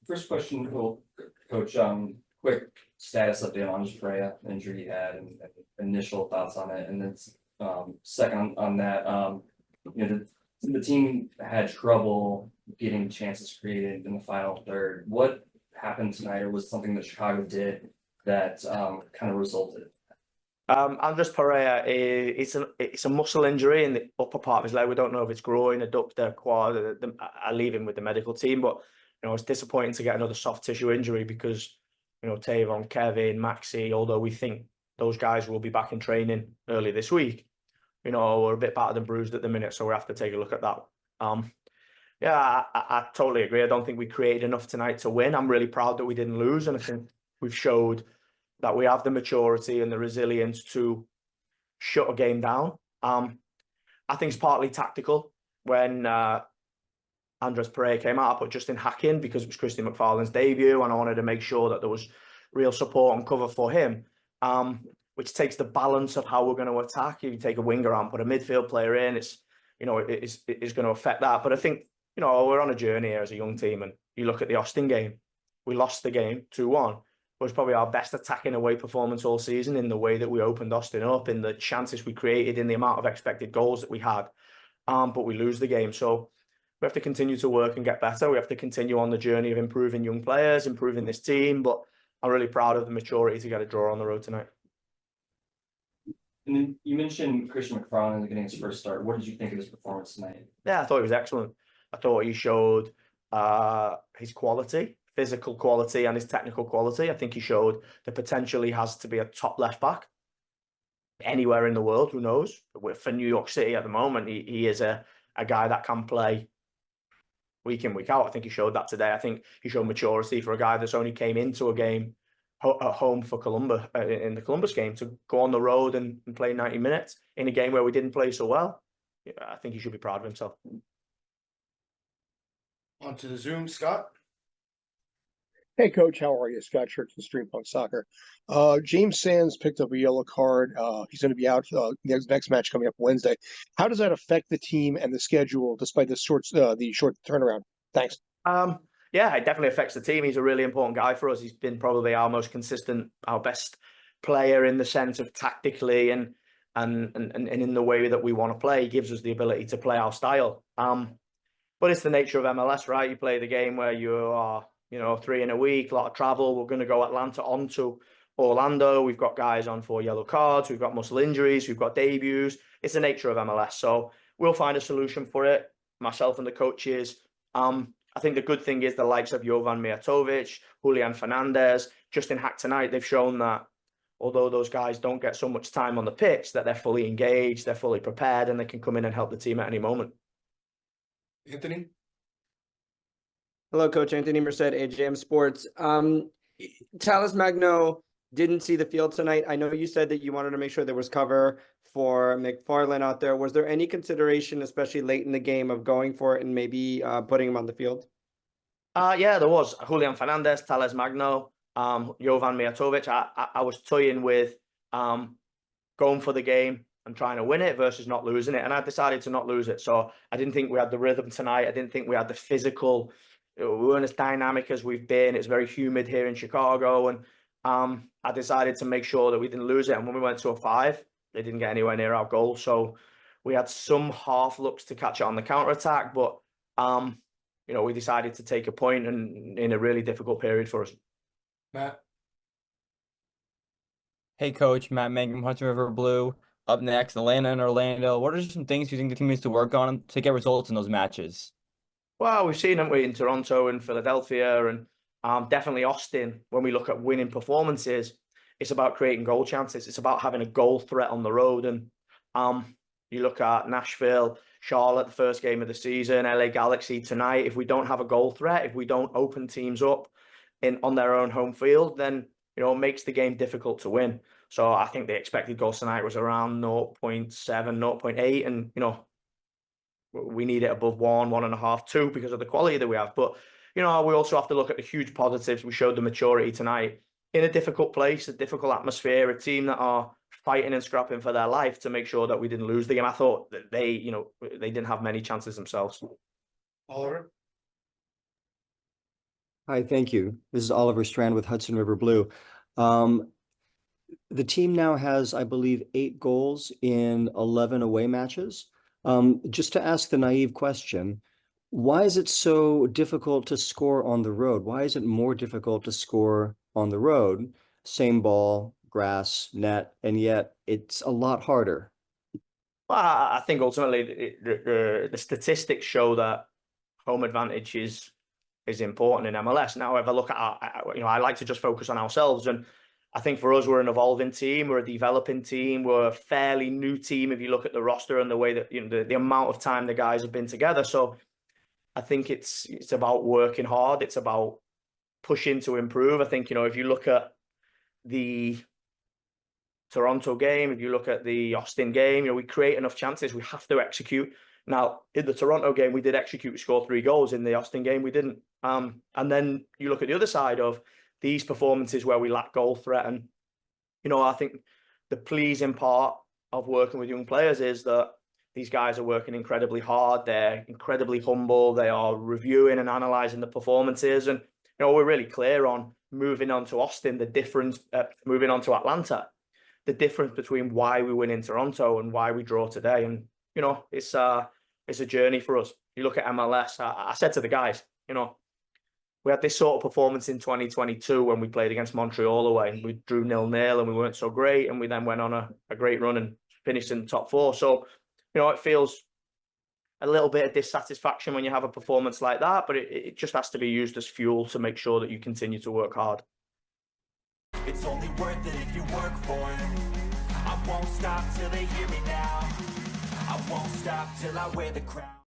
First question, Coach, quick status update on just Perea injury he had and initial thoughts on it. And then, second on that, the team had trouble getting chances created in the final third. What happened tonight, or was something that Chicago did that kind of resulted? Andres Perea, it's a muscle injury in the upper part of his leg. We don't know if it's groin, adductor, quad. I leave him with the medical team, but it's disappointing to get another soft tissue injury because Tavon, Kevin, Maxi, although we think those guys will be back in training early this week, we're a bit battered and bruised at the minute, so we have to take a look at that. I totally agree. I don't think we created enough tonight to win. I'm really proud that we didn't lose, and I think we've showed that we have the maturity and the resilience to shut a game down. I think it's partly tactical. When Andres Perea came out, I put Justin Hack in because it was Christy McFarland's debut, and I wanted to make sure that there was real support and cover for him, which takes the balance of how we're going to attack. If you take a winger out and put a midfield player in, it's going to affect that. But I think we're on a journey here as a young team, and you look at the Austin game, we lost the game 2-1. It was probably our best attacking away performance all season in the way that we opened Austin up, in the chances we created, in the amount of expected goals that we had. But we lose the game. So we have to continue to work and get better. We have to continue on the journey of improving young players, improving this team. But I'm really proud of the maturity to get a draw on the road tonight. And then you mentioned Christian McFarland getting his first start. What did you think of his performance tonight? Yeah, I thought he was excellent. I thought he showed his quality, physical quality, and his technical quality. I think he showed the potential he has to be a top left back anywhere in the world. Who knows? For New York City at the moment, he is a guy that can play week in, week out. I think he showed that today. I think he showed maturity for a guy that's only came into a game at home for Columbus in the Columbus game to go on the road and play 90 minutes in a game where we didn't play so well. Yeah, I think he should be proud of himself. Onto the Zoom, Scott. Hey, Coach, how are you? Scott Church from Stream Punk Soccer. James Sands picked up a yellow card. He's going to be out next match coming up Wednesday. How does that affect the team and the schedule, despite the short turnaround? Thanks. Yeah, it definitely affects the team. He's a really important guy for us. He's been probably our most consistent, our best player in the sense of tactically and in the way that we want to play. He gives us the ability to play our style. But it's the nature of MLS, right? You play the game where you are 3 in a week, a lot of travel. We're going to go Atlanta on to Orlando. We've got guys on 4 yellow cards. We've got muscle injuries. We've got debuts. It's the nature of MLS. So we'll find a solution for it, myself and the coaches. I think the good thing is the likes of Jovan Mijatovic, Julian Fernandez, Justin Hack tonight, they've shown that although those guys don't get so much time on the pitch, that they're fully engaged, they're fully prepared, and they can come in and help the team at any moment. Anthony? Hello, Coach. Anthony Merced, AJM Sports. Talis Magno didn't see the field tonight. I know you said that you wanted to make sure there was cover for McFarland out there. Was there any consideration, especially late in the game, of going for it and maybe putting him on the field? Yeah, there was. Julian Fernandez, Talis Magno, Jovan Mijatovic. I was toying with going for the game and trying to win it versus not losing it. And I decided to not lose it. So I didn't think we had the rhythm tonight. I didn't think we had the physical. We weren't as dynamic as we've been. It's very humid here in Chicago. And I decided to make sure that we didn't lose it. And when we went to a 5, they didn't get anywhere near our goal. So we had some half looks to catch it on the counter-attack. But, we decided to take a point in a really difficult period for us. Matt? Hey, Coach. Matt Mangum, Hudson River Blue. Up next, Atlanta and Orlando. What are some things you think the team needs to work on to get results in those matches? Well, we've seen them in Toronto and Philadelphia and definitely Austin. When we look at winning performances, it's about creating goal chances. It's about having a goal threat on the road. And you look at Nashville, Charlotte, the first game of the season, LA Galaxy tonight. If we don't have a goal threat, if we don't open teams up on their own home field, then it makes the game difficult to win. So I think the expected goals tonight was around 0.7, 0.8, and we need it above 1, 1.5, 2 because of the quality that we have. But we also have to look at the huge positives. We showed the maturity tonight in a difficult place, a difficult atmosphere, a team that are fighting and scrapping for their life to make sure that we didn't lose the game. I thought that they didn't have many chances themselves. Oliver? Hi, thank you. This is Oliver Strand with Hudson River Blue. The team now has, I believe, 8 goals in 11 away matches. Just to ask the naive question, why is it so difficult to score on the road? Why is it more difficult to score on the road? Same ball, grass, net, and yet it's a lot harder. Well, I think ultimately the statistics show that home advantage is important in MLS. Now, if I look at I like to just focus on ourselves, and I think for us, we're an evolving team, we're a developing team, we're a fairly new team if you look at the roster and the way that the amount of time the guys have been together. So I think it's about working hard. It's about pushing to improve. I think if you look at the Toronto game, if you look at the Austin game, we create enough chances. We have to execute. Now, in the Toronto game, we did execute. We scored 3 goals. In the Austin game, we didn't. And then you look at the other side of these performances where we lack goal threat. And, I think the pleasing part of working with young players is that these guys are working incredibly hard. They're incredibly humble. They are reviewing and analysing the performances. And, we're really clear on moving on to Austin, the difference, moving on to Atlanta, the difference between why we win in Toronto and why we draw today. And, it's a journey for us. You look at MLS, I said to the guys, we had this sort of performance in 2022 when we played against Montreal away and we drew 0-0 and we weren't so great. And we then went on a great run and finished in the top 4. So, it feels a little bit of dissatisfaction when you have a performance like that, but it just has to be used as fuel to make sure that you continue to work hard. It's only worth it if you work for it. I won't stop till they hear me now. I won't stop till I wear the crown.